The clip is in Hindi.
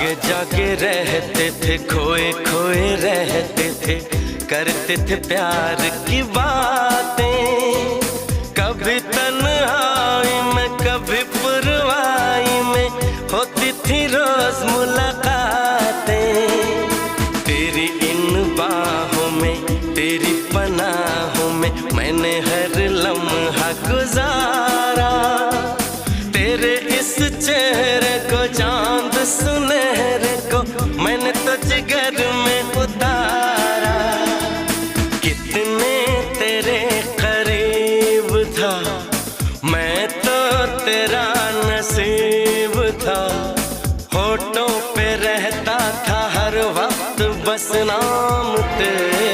जागे जागे रहते थे, खोए खोए रहते थे, करते थे प्यार की बातें। कभी तन्हाई में कभी पुरवाई में होती थी रोज मुलाकातें। तेरी इन बाहों में तेरी पनाहों में मैंने हर लम्हा गुजारा। तेरे इस चेहरे को चांद सुनहरे को मैंने तो जिगर में उतारा। कितने तेरे करीब था मैं तो तेरा नसीब था। होठों पे रहता था हर वक्त बस नाम तेरा।